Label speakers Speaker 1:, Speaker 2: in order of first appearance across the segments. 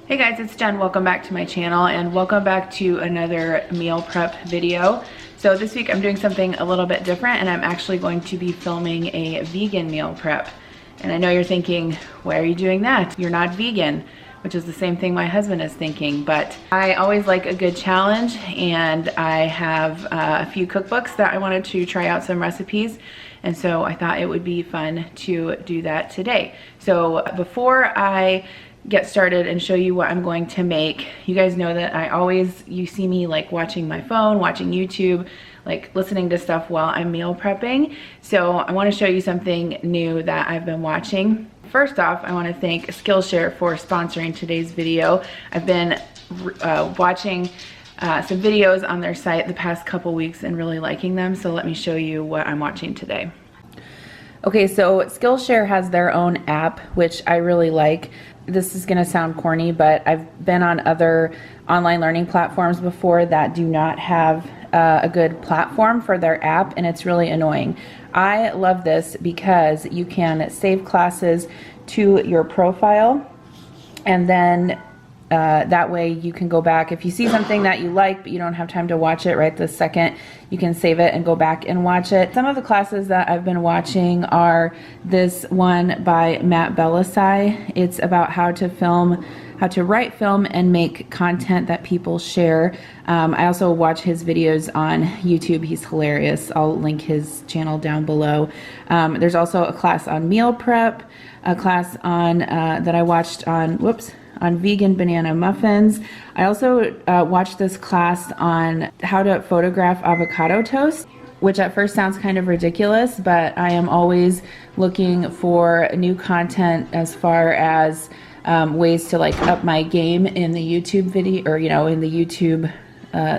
Speaker 1: Hey guys, it's Jen. Welcome back to my channel and welcome back to another meal prep video. So this week I'm doing something a little bit different and I'm actually going to be filming a vegan meal prep. And I know you're thinking, why are you doing that? You're not vegan, which is the same thing my husband is thinking, but I always like a good challenge and I have a few cookbooks that I wanted to try out some recipes. And so I thought it would be fun to do that today. So before I get started and show you what I'm going to make, you guys know that you see me like watching my phone, watching YouTube, like listening to stuff while I'm meal prepping. So I want to show you something new that I've been watching. First off, I want to thank Skillshare for sponsoring today's video. I've been watching some videos on their site the past couple weeks and really liking them. So let me show you what I'm watching today. Okay, so Skillshare has their own app, which I really like. This is gonna sound corny, but I've been on other online learning platforms before that do not have a good platform for their app, and it's really annoying. I love this because you can save classes to your profile, and then that way you can go back. If you see something that you like but you don't have time to watch it right this second, you can save it and go back and watch it. Some of the classes that I've been watching are this one by Matt Belisai. It's about how to write, film, and make content that people share. I also watch his videos on YouTube. He's hilarious. I'll link his channel down below. There's also a class on meal prep, a class on that I watched on vegan banana muffins. I also watched this class on how to photograph avocado toast, which at first sounds kind of ridiculous, but I am always looking for new content as far as ways to like up my game in the YouTube video, or in the YouTube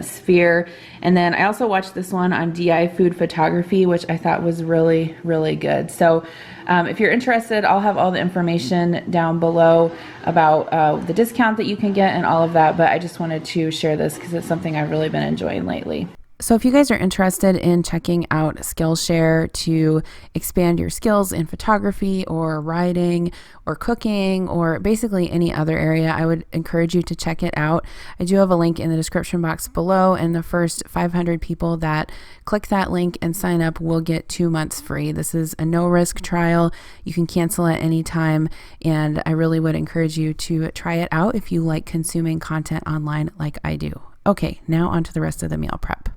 Speaker 1: sphere. And then I also watched this one on DI food photography, which I thought was really, really good. So if you're interested, I'll have all the information down below about the discount that you can get and all of that, but I just wanted to share this because it's something I've really been enjoying lately. So if you guys are interested in checking out Skillshare to expand your skills in photography or writing or cooking or basically any other area, I would encourage you to check it out. I do have a link in the description box below, and the first 500 people that click that link and sign up will get 2 months free. This is a no-risk trial. You can cancel at any time, and I really would encourage you to try it out if you like consuming content online like I do. Okay, now on to the rest of the meal prep.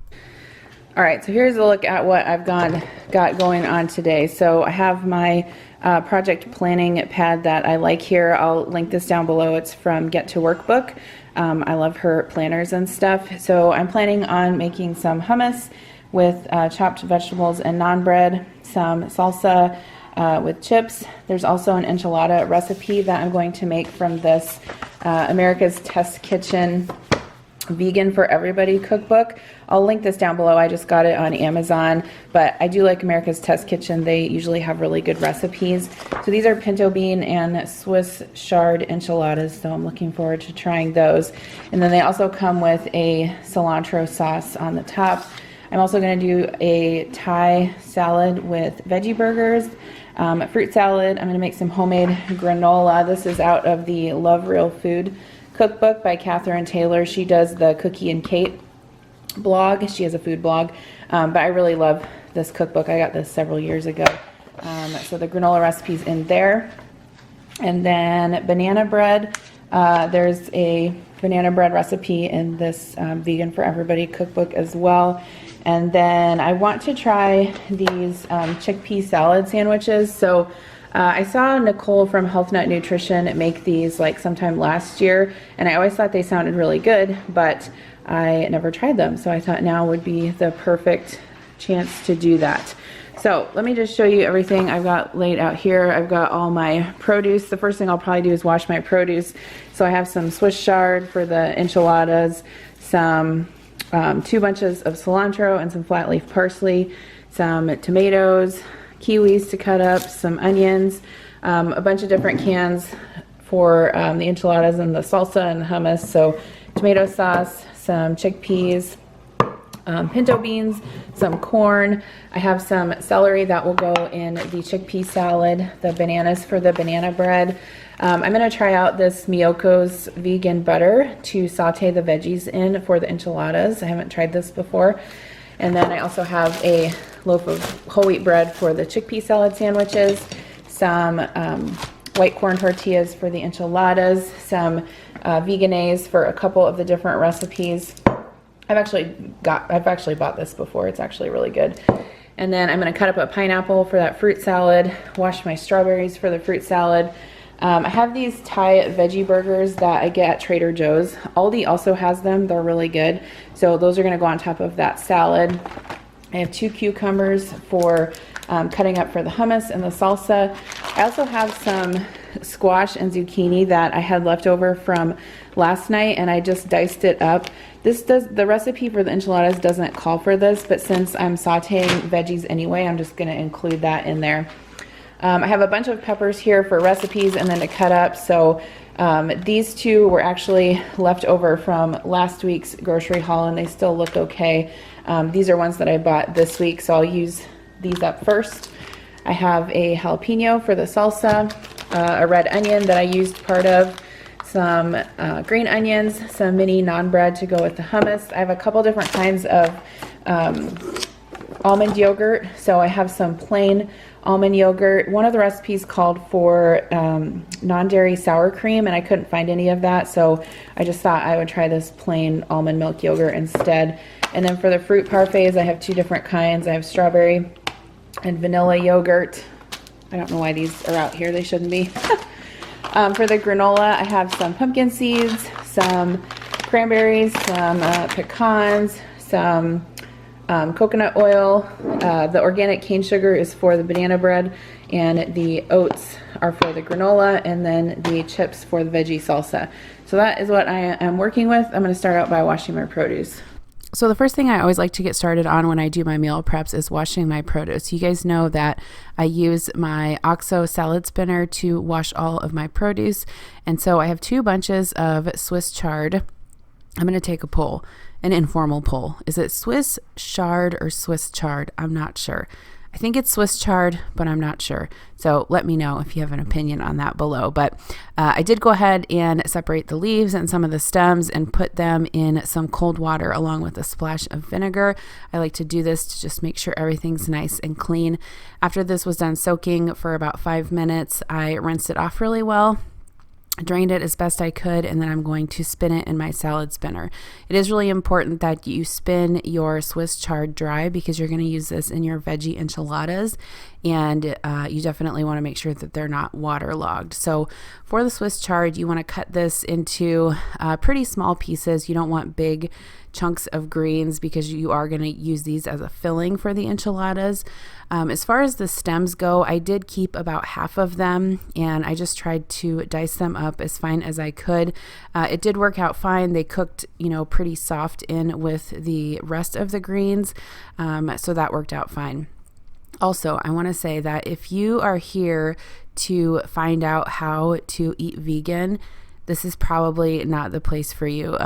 Speaker 1: All right, so here's a look at what I've got going on today. So I have my project planning pad that I like here. I'll link this down below. It's from Get to Workbook. I love her planners and stuff. So I'm planning on making some hummus with chopped vegetables and naan bread, some salsa with chips. There's also an enchilada recipe that I'm going to make from this America's Test Kitchen Vegan for Everybody cookbook. I'll link this down below. I just got it on Amazon, but I do like America's Test Kitchen. They usually have really good recipes. So these are pinto bean and Swiss chard enchiladas, so I'm looking forward to trying those. And then they also come with a cilantro sauce on the top. I'm also going to do a Thai salad with veggie burgers, a fruit salad. I'm going to make some homemade granola. This is out of the Love Real Food cookbook by Catherine Taylor. She does the Cookie and Kate blog. She has a food blog, but I really love this cookbook. I got this several years ago. So the granola recipe's in there. And then banana bread. There's a banana bread recipe in this Vegan for Everybody cookbook as well. And then I want to try these chickpea salad sandwiches. So I saw Nicole from Health Nut Nutrition make these like sometime last year, and I always thought they sounded really good, but I never tried them. So I thought now would be the perfect chance to do that. So let me just show you everything I've got laid out here. I've got all my produce. The first thing I'll probably do is wash my produce. So I have some Swiss chard for the enchiladas, some 2 bunches of cilantro and some flat leaf parsley, some tomatoes, kiwis to cut up, some onions, a bunch of different cans for the enchiladas and the salsa and hummus. So tomato sauce, some chickpeas, pinto beans, some corn. I have some celery that will go in the chickpea salad, the bananas for the banana bread. I'm going to try out this Miyoko's vegan butter to saute the veggies in for the enchiladas. I haven't tried this before. And then I also have a loaf of whole wheat bread for the chickpea salad sandwiches, some white corn tortillas for the enchiladas, some veganese for a couple of the different recipes. I've actually bought this before. It's actually really good. And then I'm going to cut up a pineapple for that fruit salad, wash my strawberries for the fruit salad. I have these Thai veggie burgers that I get at Trader Joe's. Aldi also has them. They're really good. So those are going to go on top of that salad. I have 2 cucumbers for cutting up for the hummus and the salsa. I also have some squash and zucchini that I had left over from last night, and I just diced it up. The recipe for the enchiladas doesn't call for this, but since I'm sauteing veggies anyway, I'm just going to include that in there. I have a bunch of peppers here for recipes and then to cut up. So these 2 were actually left over from last week's grocery haul, and they still look okay. These are ones that I bought this week, so I'll use these up first. I have a jalapeno for the salsa, a red onion that I used part of, some green onions, some mini naan bread to go with the hummus. I have a couple different kinds of almond yogurt. So I have some plain almond yogurt. One of the recipes called for non-dairy sour cream, and I couldn't find any of that, so I just thought I would try this plain almond milk yogurt instead. And then for the fruit parfaits, I have 2 different kinds. I have strawberry and vanilla yogurt. I don't know why these are out here. They shouldn't be. For the granola, I have some pumpkin seeds, some cranberries, some pecans, some coconut oil. The organic cane sugar is for the banana bread, and the oats are for the granola, and then the chips for the veggie salsa. So that is what I am working with. I'm going to start out by washing my produce. So the first thing I always like to get started on when I do my meal preps is washing my produce. You guys know that I use my OXO salad spinner to wash all of my produce. And so I have 2 bunches of Swiss chard. I'm going to take a poll, an informal poll. Is it Swiss chard or Swiss chard? I'm not sure. I think it's Swiss chard, but I'm not sure. So let me know if you have an opinion on that below. But I did go ahead and separate the leaves and some of the stems and put them in some cold water along with a splash of vinegar. I like to do this to just make sure everything's nice and clean. After this was done soaking for about 5 minutes, I rinsed it off really well, drained it as best I could, and then I'm going to spin it in my salad spinner. It is really important that you spin your Swiss chard dry because you're going to use this in your veggie enchiladas, and you definitely want to make sure that they're not waterlogged. So for the Swiss chard, you want to cut this into pretty small pieces. You don't want big chunks of greens because you are going to use these as a filling for the enchiladas. As far as the stems go, I did keep about half of them, and I just tried to dice them up as fine as I could. It did work out fine. They cooked, pretty soft in with the rest of the greens, so that worked out fine. Also, I want to say that if you are here to find out how to eat vegan, this is probably not the place for you.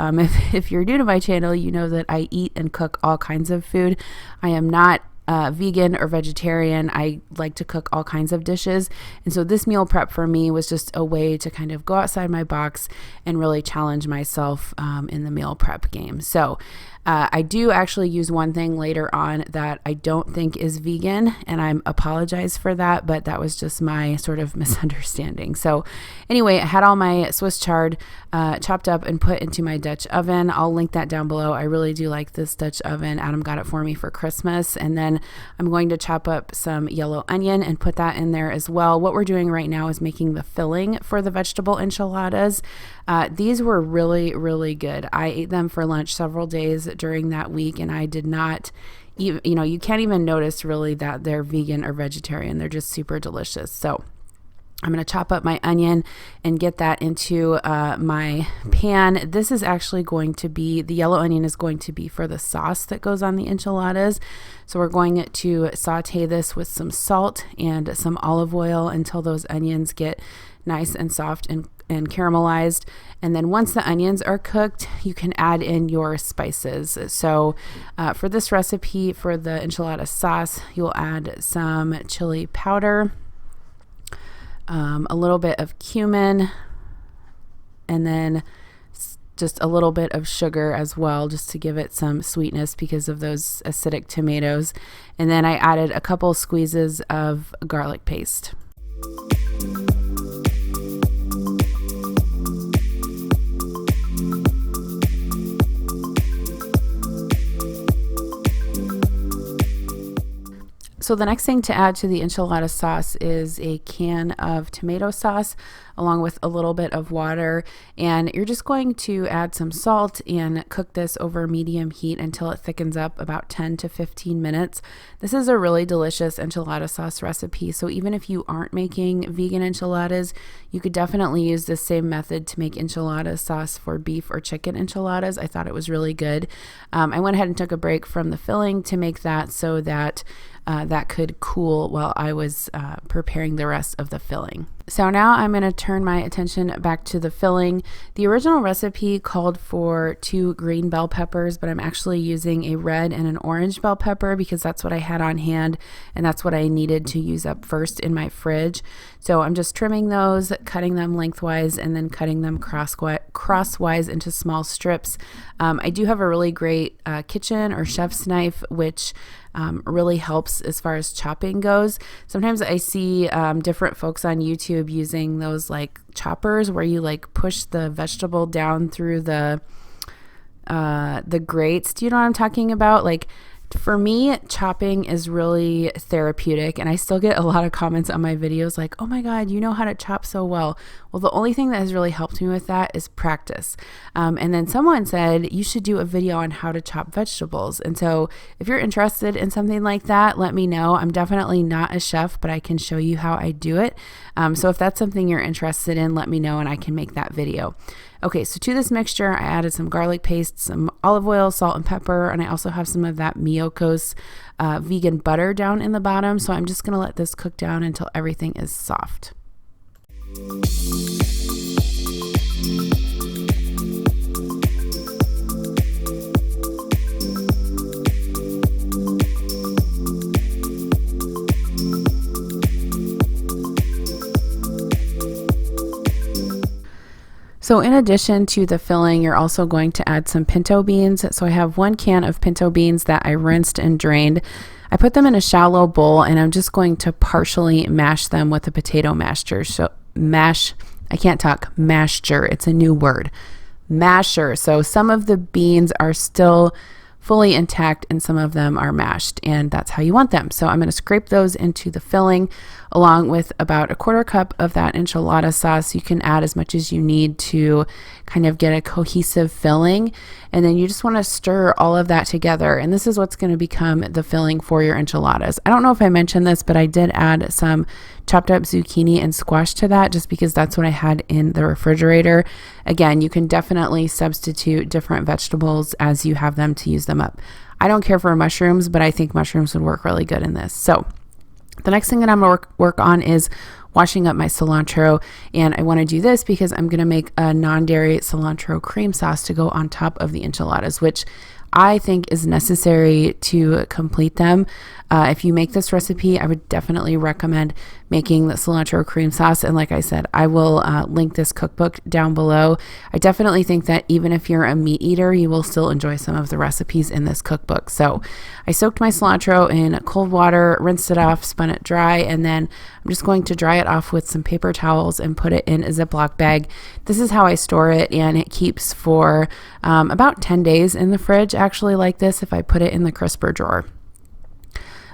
Speaker 1: If you're new to my channel, you know that I eat and cook all kinds of food. I am not vegan or vegetarian. I like to cook all kinds of dishes. And so this meal prep for me was just a way to kind of go outside my box and really challenge myself in the meal prep game. So I do actually use one thing later on that I don't think is vegan, and I apologize for that, but that was just my sort of misunderstanding. So anyway, I had all my Swiss chard chopped up and put into my Dutch oven. I'll link that down below. I really do like this Dutch oven. Adam got it for me for Christmas. And then I'm going to chop up some yellow onion and put that in there as well. What we're doing right now is making the filling for the vegetable enchiladas. These were really, really good. I ate them for lunch several days during that week, and I did not even, you can't even notice really that they're vegan or vegetarian. They're just super delicious. So I'm going to chop up my onion and get that into my pan. This is actually going to be, the yellow onion is going to be for the sauce that goes on the enchiladas. So we're going to saute this with some salt and some olive oil until those onions get nice and soft and and caramelized. And then once the onions are cooked, you can add in your spices. So for this recipe, for the enchilada sauce, you'll add some chili powder, a little bit of cumin, and then just a little bit of sugar as well, just to give it some sweetness because of those acidic tomatoes. And then I added a couple squeezes of garlic paste. So the next thing to add to the enchilada sauce is a can of tomato sauce along with a little bit of water, and you're just going to add some salt and cook this over medium heat until it thickens up about 10 to 15 minutes. This is a really delicious enchilada sauce recipe, so even if you aren't making vegan enchiladas, you could definitely use this same method to make enchilada sauce for beef or chicken enchiladas. I thought it was really good. I went ahead and took a break from the filling to make that so that that could cool while I was preparing the rest of the filling. So now I'm going to turn my attention back to the filling. The original recipe called for 2 green bell peppers, but I'm actually using a red and an orange bell pepper because that's what I had on hand and that's what I needed to use up first in my fridge. So I'm just trimming those, cutting them lengthwise, and then cutting them crosswise into small strips. I do have a really great kitchen or chef's knife, which really helps as far as chopping goes. Sometimes I see different folks on YouTube using those like choppers where you like push the vegetable down through the grates. Do you know what I'm talking about? Like, for me, chopping is really therapeutic, and I still get a lot of comments on my videos like, oh my God, you know how to chop so well. Well, the only thing that has really helped me with that is practice. And then someone said you should do a video on how to chop vegetables. And so if you're interested in something like that, let me know. I'm definitely not a chef, but I can show you how I do it. So if that's something you're interested in, let me know and I can make that video. Okay, so to this mixture, I added some garlic paste, some olive oil, salt, and pepper, and I also have some of that Miyoko's vegan butter down in the bottom. So I'm just going to let this cook down until everything is soft. So in addition to the filling, you're also going to add some pinto beans. So I have 1 can of pinto beans that I rinsed and drained. I put them in a shallow bowl and I'm just going to partially mash them with a potato masher. So masher, it's a new word. Masher. So some of the beans are still fully intact and some of them are mashed, and that's how you want them. So I'm going to scrape those into the filling along with about 1/4 cup of that enchilada sauce. You can add as much as you need to kind of get a cohesive filling, and then you just want to stir all of that together, and this is what's going to become the filling for your enchiladas. I don't know if I mentioned this, but I did add some chopped up zucchini and squash to that just because that's what I had in the refrigerator. Again, you can definitely substitute different vegetables as you have them to use them up. I don't care for mushrooms, but I think mushrooms would work really good in this. So the next thing that I'm going to work on is washing up my cilantro, and I want to do this because I'm going to make a non-dairy cilantro cream sauce to go on top of the enchiladas, which I think is necessary to complete them. If you make this recipe, I would definitely recommend making the cilantro cream sauce. And like I said, I will link this cookbook down below. I definitely think that even if you're a meat eater, you will still enjoy some of the recipes in this cookbook. So I soaked my cilantro in cold water, rinsed it off, spun it dry, and then I'm just going to dry it off with some paper towels and put it in a Ziploc bag. This is how I store it, and it keeps for about 10 days in the fridge, actually, like this, if I put it in the crisper drawer.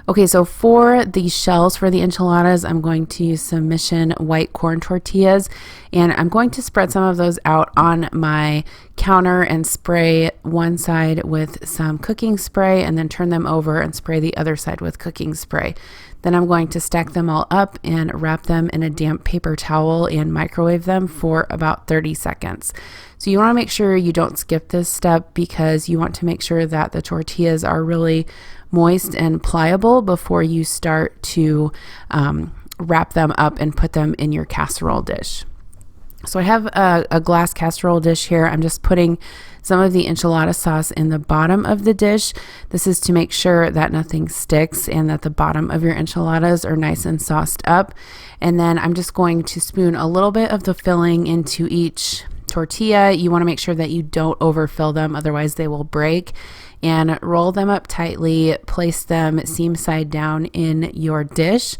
Speaker 1: Okay, so for the shells for the enchiladas, I'm going to use some Mission white corn tortillas, and I'm going to spread some of those out on my counter and spray one side with some cooking spray and then turn them over and spray the other side with cooking spray. Then I'm going to stack them all up and wrap them in a damp paper towel and microwave them for about 30 seconds. So you want to make sure you don't skip this step because you want to make sure that the tortillas are really moist and pliable before you start to wrap them up and put them in your casserole dish. So I have a glass casserole dish here. I'm just putting some of the enchilada sauce in the bottom of the dish. This is to make sure that nothing sticks and that the bottom of your enchiladas are nice and sauced up. And then I'm just going to spoon a little bit of the filling into each tortilla. You want to make sure that you don't overfill them, otherwise they will break. And roll them up tightly, place them seam side down in your dish.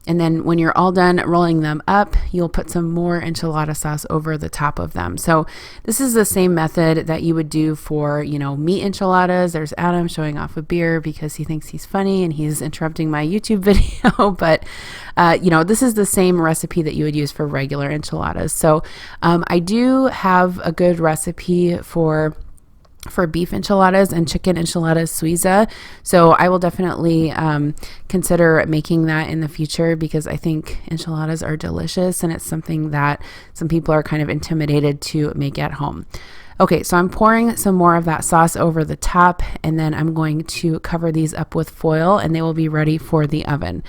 Speaker 1: And then when you're all done rolling them up, you'll put some more enchilada sauce over the top of them. So this is the same method that you would do for, meat enchiladas. There's Adam showing off a beer because he thinks he's funny and he's interrupting my YouTube video. But, this is the same recipe that you would use for regular enchiladas. So I do have a good recipe for beef enchiladas and chicken enchiladas suiza. So I will definitely consider making that in the future because I think enchiladas are delicious and it's something that some people are kind of intimidated to make at home. Okay, so I'm pouring some more of that sauce over the top, and then I'm going to cover these up with foil and they will be ready for the oven.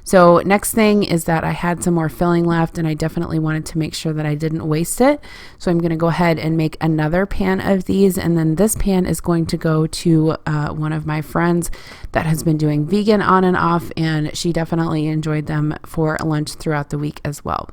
Speaker 1: So next thing is that I had some more filling left and I definitely wanted to make sure that I didn't waste it. So I'm going to go ahead and make another pan of these, and then this pan is going to go to one of my friends that has been doing vegan on and off, and she definitely enjoyed them for lunch throughout the week as well.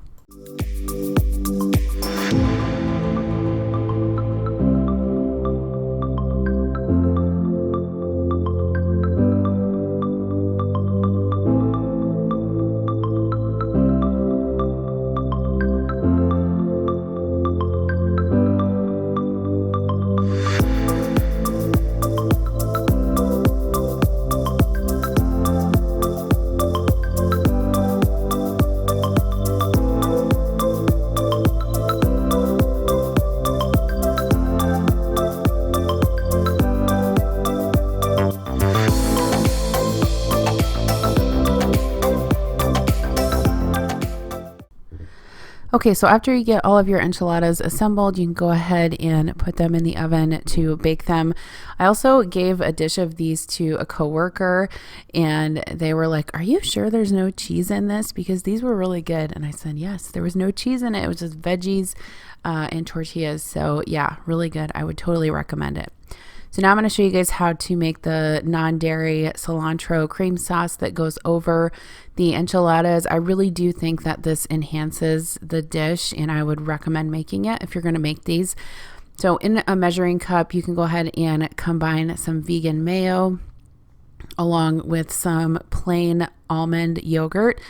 Speaker 1: Okay, so after you get all of your enchiladas assembled, you can go ahead and put them in the oven to bake them. I also gave a dish of these to a coworker, and they were like, "Are you sure there's no cheese in this? Because these were really good." And I said, "Yes, there was no cheese in it. It was just veggies and tortillas." So yeah, really good. I would totally recommend it. So now I'm going to show you guys how to make the non-dairy cilantro cream sauce that goes over the enchiladas. I really do think that this enhances the dish, and I would recommend making it if you're going to make these. So in a measuring cup, you can go ahead and combine some vegan mayo along with some plain almond yogurt.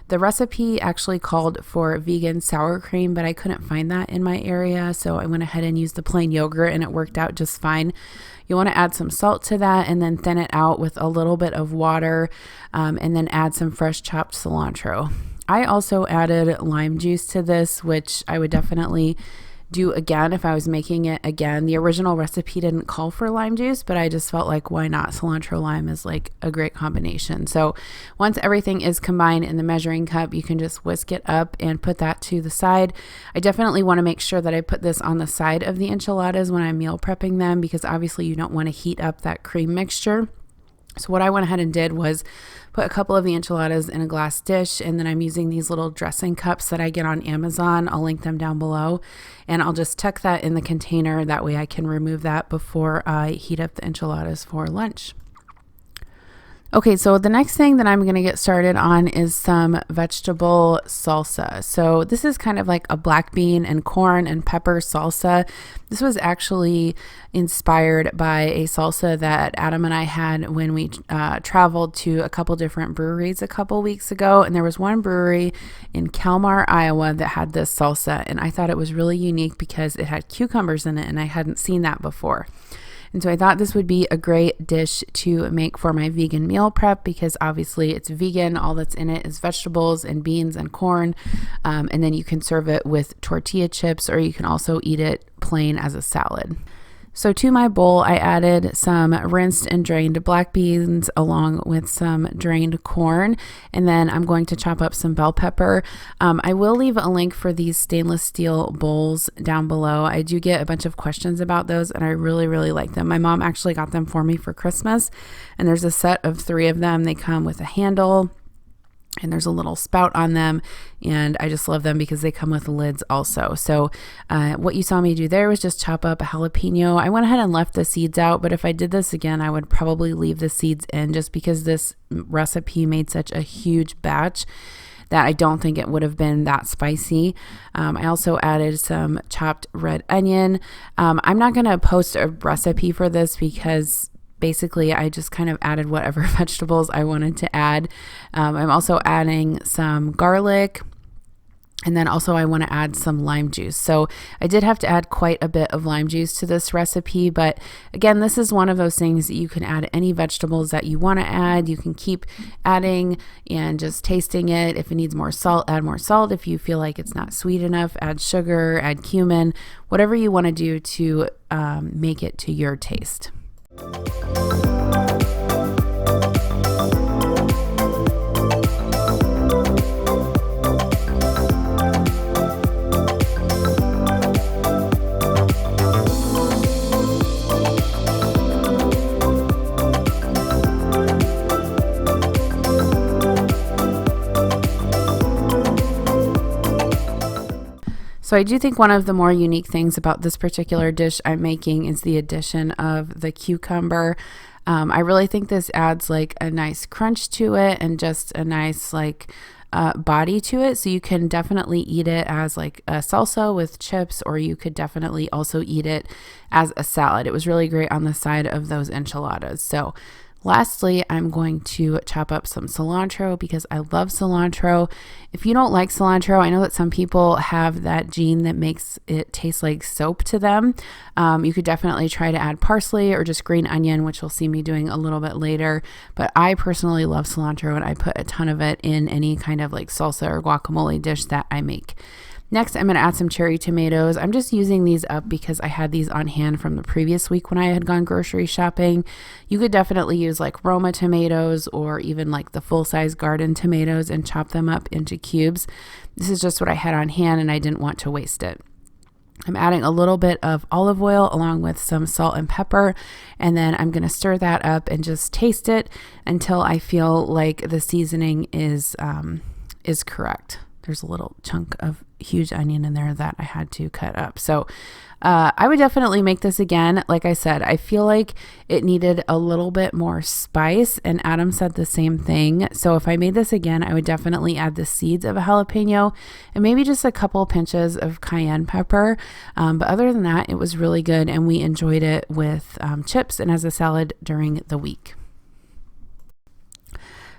Speaker 1: The recipe actually called for vegan sour cream, but I couldn't find that in my area, so I went ahead and used the plain yogurt and it worked out just fine. You want to add some salt to that and then thin it out with a little bit of water, and then add some fresh chopped cilantro. I also added lime juice to this, which I would definitely do again if I was making it again. The original recipe didn't call for lime juice, but I just felt like, why not? Cilantro lime is like a great combination. So once everything is combined in the measuring cup, you can just whisk it up and put that to the side. I definitely want to make sure that I put this on the side of the enchiladas when I'm meal prepping them, because obviously you don't want to heat up that cream mixture. So what I went ahead and did was put a couple of the enchiladas in a glass dish, and then I'm using these little dressing cups that I get on Amazon. I'll link them down below, and I'll just tuck that in the container. That way I can remove that before I heat up the enchiladas for lunch. Okay, so the next thing that I'm going to get started on is some vegetable salsa. So this is kind of like a black bean and corn and pepper salsa. This was actually inspired by a salsa that Adam and I had when we traveled to a couple different breweries a couple weeks ago. And there was one brewery in Kalmar, Iowa that had this salsa. And I thought it was really unique because it had cucumbers in it, and I hadn't seen that before. And so I thought this would be a great dish to make for my vegan meal prep, because obviously it's vegan. All that's in it is vegetables and beans and corn. And then you can serve it with tortilla chips, or you can also eat it plain as a salad. So to my bowl, I added some rinsed and drained black beans along with some drained corn, and then I'm going to chop up some bell pepper. I will leave a link for these stainless steel bowls down below. I do get a bunch of questions about those, and I really, really like them. My mom actually got them for me for Christmas, and there's a set of 3 of them. They come with a handle, and there's a little spout on them, and I just love them because they come with lids also. So what you saw me do there was just chop up a jalapeno. I went ahead and left the seeds out, but if I did this again, I would probably leave the seeds in, just because this recipe made such a huge batch that I don't think it would have been that spicy. I also added some chopped red onion. I'm not going to post a recipe for this because basically I just kind of added whatever vegetables I wanted to add. I'm also adding some garlic, and then also I want to add some lime juice. So I did have to add quite a bit of lime juice to this recipe, but again, this is one of those things that you can add any vegetables that you want to add. You can keep adding and just tasting it. If it needs more salt, add more salt. If you feel like it's not sweet enough, add sugar, add cumin, whatever you want to do to make it to your taste. So I do think one of the more unique things about this particular dish I'm making is the addition of the cucumber. I really think this adds like a nice crunch to it and just a nice body to it. So you can definitely eat it as like a salsa with chips, or you could definitely also eat it as a salad. It was really great on the side of those enchiladas. So lastly, I'm going to chop up some cilantro because I love cilantro. If you don't like cilantro, I know that some people have that gene that makes it taste like soap to them. You could definitely try to add parsley or just green onion, which you'll see me doing a little bit later. But I personally love cilantro, and I put a ton of it in any kind of like salsa or guacamole dish that I make. Next, I'm going to add some cherry tomatoes. I'm just using these up because I had these on hand from the previous week when I had gone grocery shopping. You could definitely use like Roma tomatoes or even like the full-size garden tomatoes and chop them up into cubes. This is just what I had on hand, and I didn't want to waste it. I'm adding a little bit of olive oil along with some salt and pepper, and then I'm going to stir that up and just taste it until I feel like the seasoning is correct. There's a little chunk of huge onion in there that I had to cut up. So I would definitely make this again. Like I said, I feel like it needed a little bit more spice, and Adam said the same thing. So if I made this again, I would definitely add the seeds of a jalapeno and maybe just a couple pinches of cayenne pepper. But other than that, it was really good, and we enjoyed it with chips and as a salad during the week.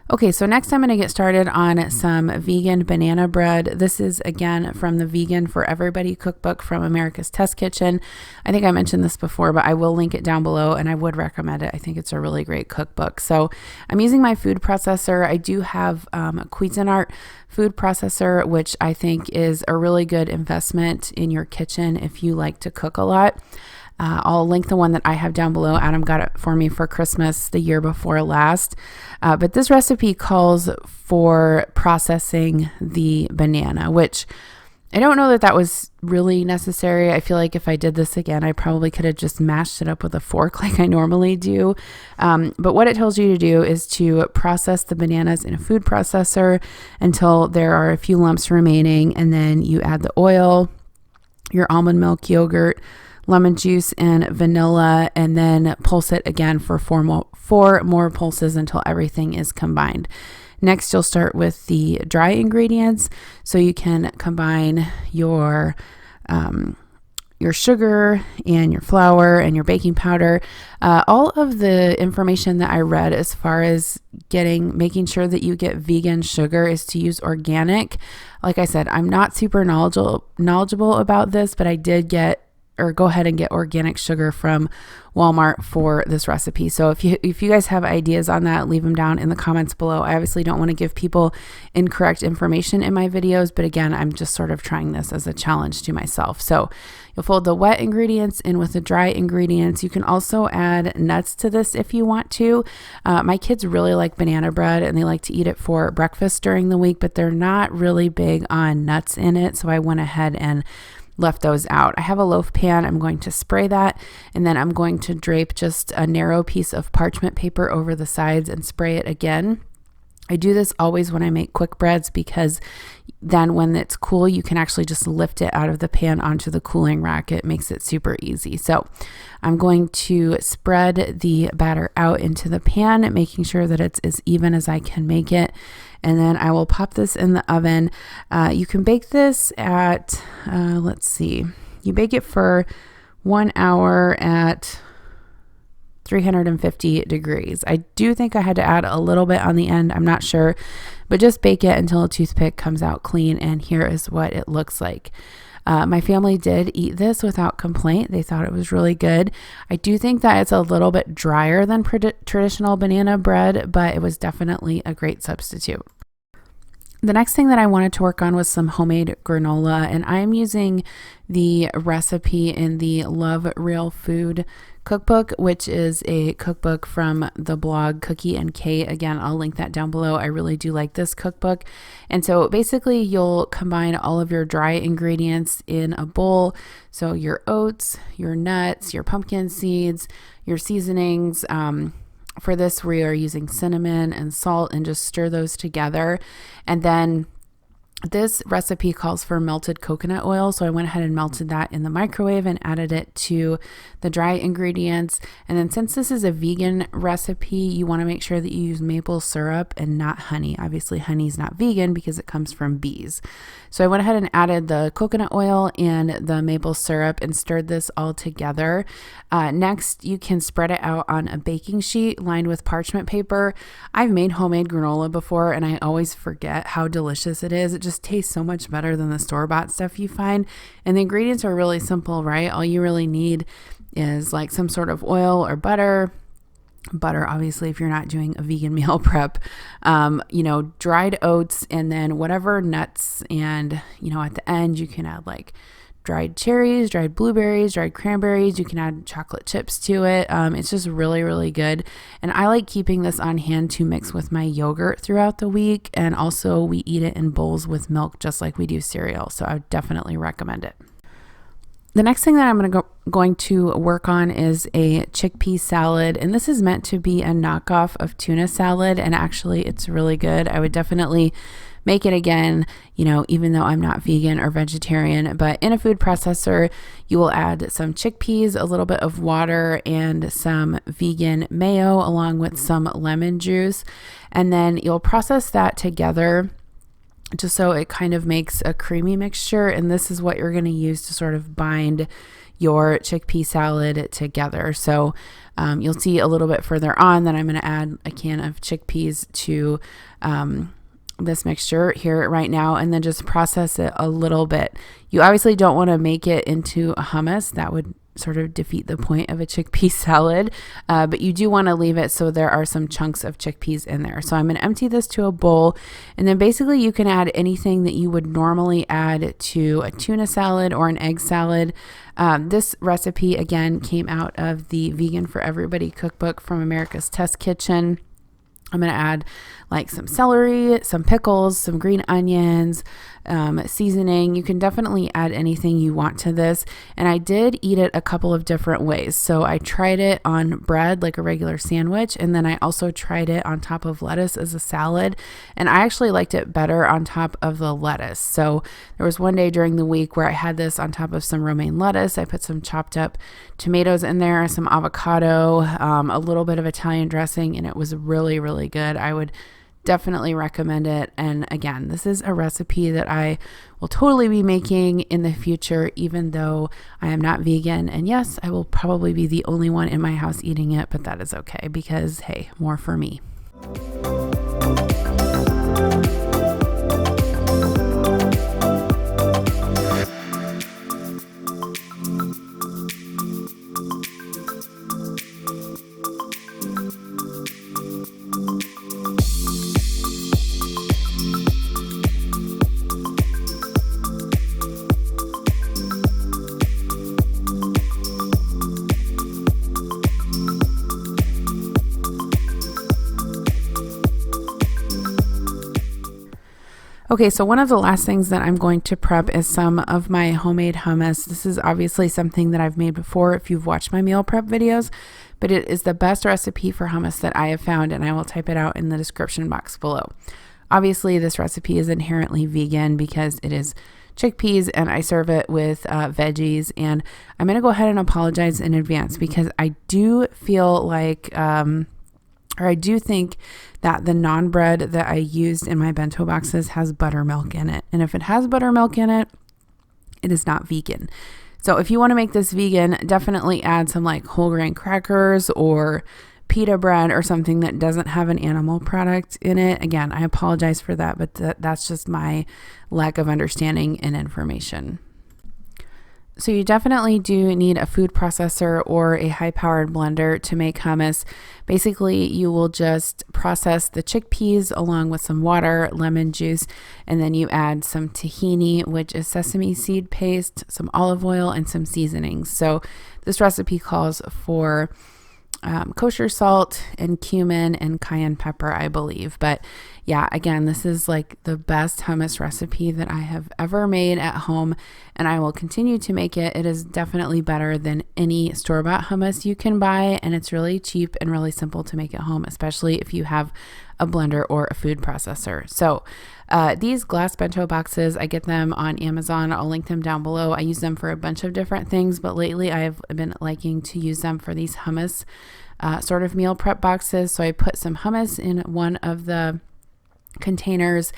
Speaker 1: Okay, so next I'm going to get started on some vegan banana bread. This is again from the Vegan for Everybody cookbook from America's Test Kitchen. I think I mentioned this before, but I will link it down below, and I would recommend it. I think it's a really great cookbook. So I'm using my food processor. I do have a Cuisinart food processor, which I think is a really good investment in your kitchen if you like to cook a lot. I'll link the one that I have down below. Adam got it for me for Christmas the year before last. But this recipe calls for processing the banana, which I don't know that that was really necessary. I feel like if I did this again, I probably could have just mashed it up with a fork like I normally do. But what it tells you to do is to process the bananas in a food processor until there are a few lumps remaining. And then you add the oil, your almond milk, yogurt, lemon juice, and vanilla, and then pulse it again for four more pulses until everything is combined. Next, you'll start with the dry ingredients. So you can combine your sugar and your flour and your baking powder. All of the information that I read as far as making sure that you get vegan sugar is to use organic. Like I said, I'm not super knowledgeable about this, but I did go ahead and get organic sugar from Walmart for this recipe. So if you guys have ideas on that, leave them down in the comments below. I obviously don't want to give people incorrect information in my videos, but again, I'm just sort of trying this as a challenge to myself. So you'll fold the wet ingredients in with the dry ingredients. You can also add nuts to this if you want to. My kids really like banana bread, and they like to eat it for breakfast during the week, but they're not really big on nuts in it. So I went ahead and left those out. I have a loaf pan. I'm going to spray that, and then I'm going to drape just a narrow piece of parchment paper over the sides and spray it again. I do this always when I make quick breads because then when it's cool, you can actually just lift it out of the pan onto the cooling rack. It makes it super easy. So I'm going to spread the batter out into the pan, making sure that it's as even as I can make it. And then I will pop this in the oven. You can bake this at, you bake it for 1 hour at 350 degrees. I do think I had to add a little bit on the end. I'm not sure, but just bake it until a toothpick comes out clean. And here is what it looks like. My family did eat this without complaint. They thought it was really good. I do think that it's a little bit drier than traditional banana bread, but it was definitely a great substitute. The next thing that I wanted to work on was some homemade granola, and I'm using the recipe in the Love Real Food cookbook, which is a cookbook from the blog Cookie and Kate. Again, I'll link that down below. I really do like this cookbook. And so basically you'll combine all of your dry ingredients in a bowl. So your oats, your nuts, your pumpkin seeds, your seasonings. For this, we are using cinnamon and salt and just stir those together. And then this recipe calls for melted coconut oil, so I went ahead and melted that in the microwave and added it to the dry ingredients. And then since this is a vegan recipe, you want to make sure that you use maple syrup and not honey. Obviously, honey is not vegan because it comes from bees. So I went ahead and added the coconut oil and the maple syrup and stirred this all together. Next, you can spread it out on a baking sheet lined with parchment paper. I've made homemade granola before and I always forget how delicious it is. It just tastes so much better than the store-bought stuff you find. And the ingredients are really simple, right? All you really need is like some sort of oil or butter, obviously, if you're not doing a vegan meal prep, dried oats, and then whatever nuts. And, at the end, you can add like dried cherries, dried blueberries, dried cranberries. You can add chocolate chips to it. It's just really, really good. And I like keeping this on hand to mix with my yogurt throughout the week. And also we eat it in bowls with milk, just like we do cereal. So I would definitely recommend it. The next thing that I'm going to work on is a chickpea salad, and this is meant to be a knockoff of tuna salad, and actually it's really good. I would definitely make it again, even though I'm not vegan or vegetarian. But in a food processor, you will add some chickpeas, a little bit of water, and some vegan mayo along with some lemon juice, and then you'll process that together just so it kind of makes a creamy mixture. And this is what you're going to use to sort of bind your chickpea salad together. So you'll see a little bit further on that I'm going to add a can of chickpeas to this mixture here right now, and then just process it a little bit. You obviously don't want to make it into a hummus. That would sort of defeat the point of a chickpea salad, but you do want to leave it so there are some chunks of chickpeas in there. So I'm going to empty this to a bowl, and then basically you can add anything that you would normally add to a tuna salad or an egg salad. This recipe again came out of the Vegan for Everybody cookbook from America's Test Kitchen. I'm going to add like some celery, some pickles, some green onions, seasoning. You can definitely add anything you want to this. And I did eat it a couple of different ways. So I tried it on bread, like a regular sandwich. And then I also tried it on top of lettuce as a salad. And I actually liked it better on top of the lettuce. So there was one day during the week where I had this on top of some romaine lettuce. I put some chopped up tomatoes in there, some avocado, a little bit of Italian dressing, and it was really, really good. I would definitely recommend it. And again, this is a recipe that I will totally be making in the future, even though I am not vegan. And yes, I will probably be the only one in my house eating it, but that is okay because, hey, more for me. Okay, so one of the last things that I'm going to prep is some of my homemade hummus. This is obviously something that I've made before if you've watched my meal prep videos, but it is the best recipe for hummus that I have found, and I will type it out in the description box below. Obviously, this recipe is inherently vegan because it is chickpeas and I serve it with veggies, and I'm going to go ahead and apologize in advance because I do feel like or I do think that the naan bread that I used in my bento boxes has buttermilk in it. And if it has buttermilk in it, it is not vegan. So if you want to make this vegan, definitely add some like whole grain crackers or pita bread or something that doesn't have an animal product in it. Again, I apologize for that, but that's just my lack of understanding and information. So you definitely do need a food processor or a high-powered blender to make hummus. Basically, you will just process the chickpeas along with some water, lemon juice, and then you add some tahini, which is sesame seed paste, some olive oil, and some seasonings. So this recipe calls for kosher salt and cumin and cayenne pepper, I believe. But yeah, again, this is like the best hummus recipe that I have ever made at home, and I will continue to make it. It is definitely better than any store-bought hummus you can buy, and it's really cheap and really simple to make at home, especially if you have a blender or a food processor. So these glass bento boxes, I get them on Amazon. I'll link them down below. I use them for a bunch of different things, but lately I've been liking to use them for these hummus sort of meal prep boxes. So I put some hummus in one of the containers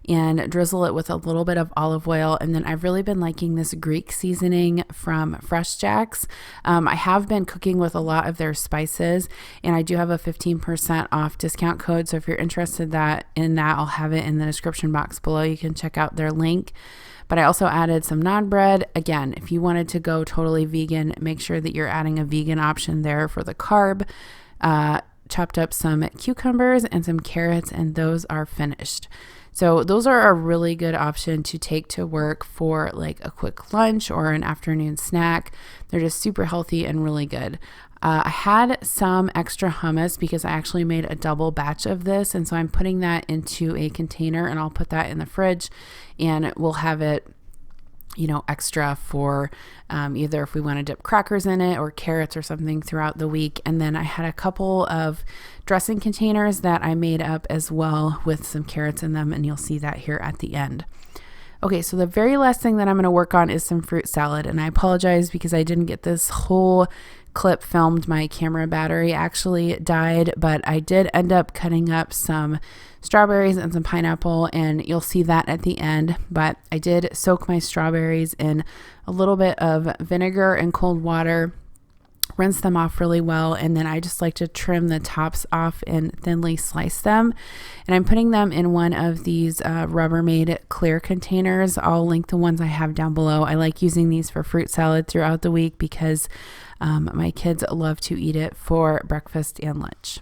Speaker 1: and drizzle it with a little bit of olive oil. And then I've really been liking this Greek seasoning from Fresh Jack's. I have been cooking with a lot of their spices, and I do have a 15% off discount code. So if you're interested in that, I'll have it in the description box below. You can check out their link. But I also added some naan bread. Again, if you wanted to go totally vegan, make sure that you're adding a vegan option there for the carb. Chopped up some cucumbers and some carrots, and those are finished. So those are a really good option to take to work for like a quick lunch or an afternoon snack. They're just super healthy and really good. I had some extra hummus because I actually made a double batch of this, and so I'm putting that into a container, and I'll put that in the fridge, and we'll have it extra for either if we want to dip crackers in it or carrots or something throughout the week. And then I had a couple of dressing containers that I made up as well with some carrots in them, and you'll see that here at the end. Okay, so the very last thing that I'm going to work on is some fruit salad, and I apologize because I didn't get this whole clip filmed. My camera battery actually died, but I did end up cutting up some strawberries and some pineapple, and you'll see that at the end. But I did soak my strawberries in a little bit of vinegar and cold water, rinse them off really well, and then I just like to trim the tops off and thinly slice them. And I'm putting them in one of these Rubbermaid clear containers. I'll link the ones I have down below. I like using these for fruit salad throughout the week because my kids love to eat it for breakfast and lunch.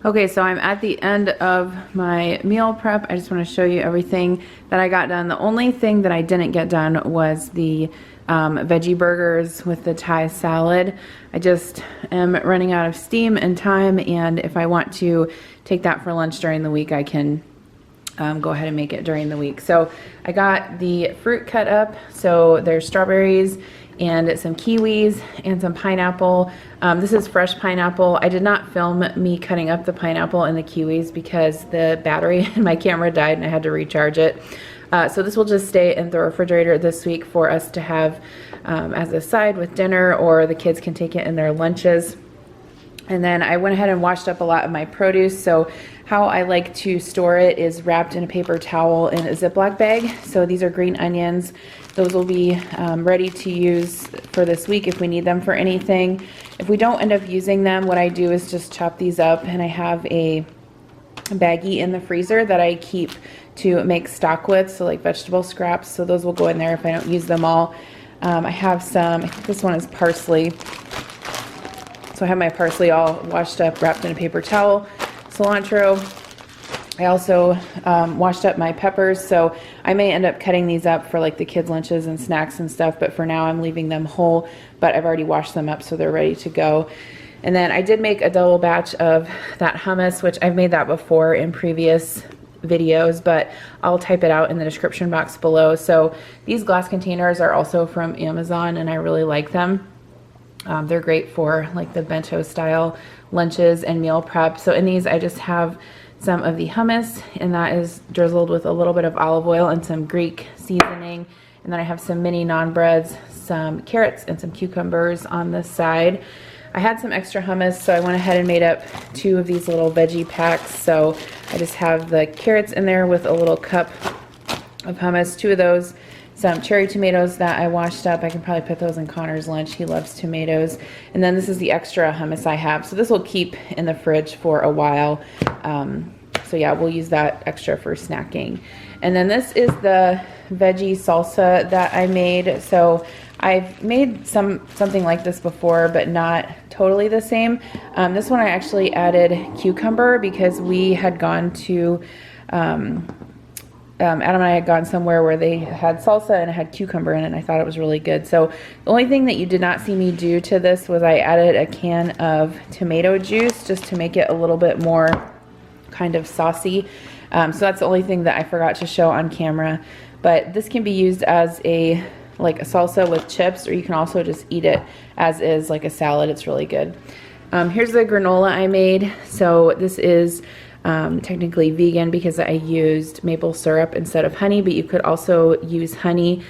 Speaker 1: Okay, so I'm at the end of my meal prep. I just want to show you everything that I got done. The only thing that I didn't get done was the veggie burgers with the Thai salad. I just am running out of steam and time, and if I want to take that for lunch during the week, I can go ahead and make it during the week. So I got the fruit cut up. So there's strawberries and some kiwis and some pineapple. This is fresh pineapple. I did not film me cutting up the pineapple and the kiwis because the battery in my camera died and I had to recharge it. So this will just stay in the refrigerator this week for us to have as a side with dinner, or the kids can take it in their lunches. And then I went ahead and washed up a lot of my produce. So how I like to store it is wrapped in a paper towel in a Ziploc bag. So these are green onions. Those will be ready to use for this week if we need them for anything. If we don't end up using them, what I do is just chop these up, and I have a baggie in the freezer that I keep to make stock with, so like vegetable scraps. So those will go in there if I don't use them all. I have some, I think this one is parsley. So I have my parsley all washed up, wrapped in a paper towel, cilantro, I also washed up my peppers, so I may end up cutting these up for like the kids' lunches and snacks and stuff, but for now I'm leaving them whole, but I've already washed them up so they're ready to go. And then I did make a double batch of that hummus, which I've made that before in previous videos, but I'll type it out in the description box below. So these glass containers are also from Amazon and I really like them. They're great for like the bento style lunches and meal prep. So in these I just have some of the hummus, and that is drizzled with a little bit of olive oil and some Greek seasoning. And then I have some mini naan breads, some carrots, and some cucumbers on this side. I had some extra hummus, so I went ahead and made up 2 of these little veggie packs. So I just have the carrots in there with a little cup of hummus, 2 of those, some cherry tomatoes that I washed up. I can probably put those in Connor's lunch. He loves tomatoes. And then this is the extra hummus I have. So this will keep in the fridge for a while. So yeah, we'll use that extra for snacking. And then this is the veggie salsa that I made. So I've made something like this before, but not totally the same. This one I actually added cucumber because we had gone to, Adam and I had gone somewhere where they had salsa and it had cucumber in it, and I thought it was really good. So the only thing that you did not see me do to this was I added a can of tomato juice just to make it a little bit more kind of saucy. So that's the only thing that I forgot to show on camera. But this can be used as like a salsa with chips, or you can also just eat it as is like a salad. It's really good. Here's the granola I made. So this is technically vegan because I used maple syrup instead of honey, but you could also use honey.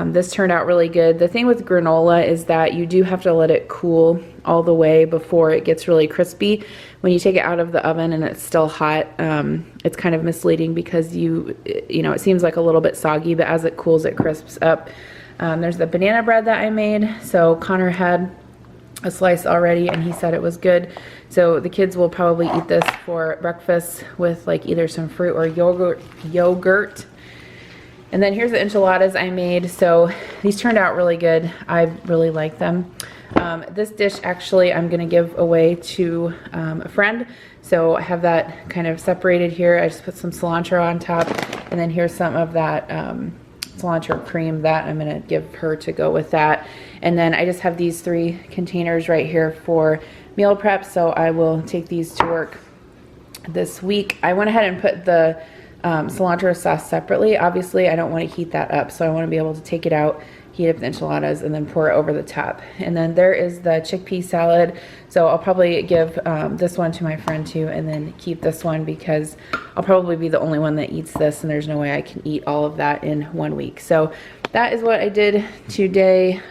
Speaker 1: This turned out really good. The thing with granola is that you do have to let it cool all the way before it gets really crispy. When you take it out of the oven and it's still hot, it's kind of misleading because you know, it seems like a little bit soggy, but as it cools, it crisps up. There's the banana bread that I made. So Connor had a slice already and he said it was good. So the kids will probably eat this for breakfast with like either some fruit or yogurt. And then here's the enchiladas I made. So these turned out really good. I really like them. This dish actually I'm gonna give away to a friend. So I have that kind of separated here. I just put some cilantro on top, and then here's some of that cilantro cream that I'm gonna give her to go with that. And then I just have these 3 containers right here for meal prep, so I will take these to work this week. I went ahead and put the cilantro sauce separately. Obviously I don't want to heat that up, so I want to be able to take it out, heat up the enchiladas, and then pour it over the top. And then there is the chickpea salad. So I'll probably give this one to my friend too, and then keep this one because I'll probably be the only one that eats this, and there's no way I can eat all of that in 1 week. So that is what I did today.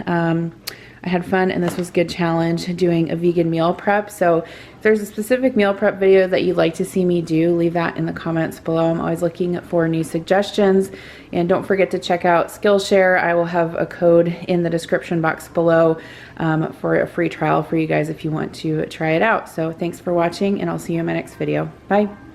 Speaker 1: I had fun, and this was a good challenge doing a vegan meal prep. So if there's a specific meal prep video that you'd like to see me do, leave that in the comments below. I'm always looking for new suggestions. And don't forget to check out Skillshare. I will have a code in the description box below for a free trial for you guys if you want to try it out. So thanks for watching, and I'll see you in my next video. Bye.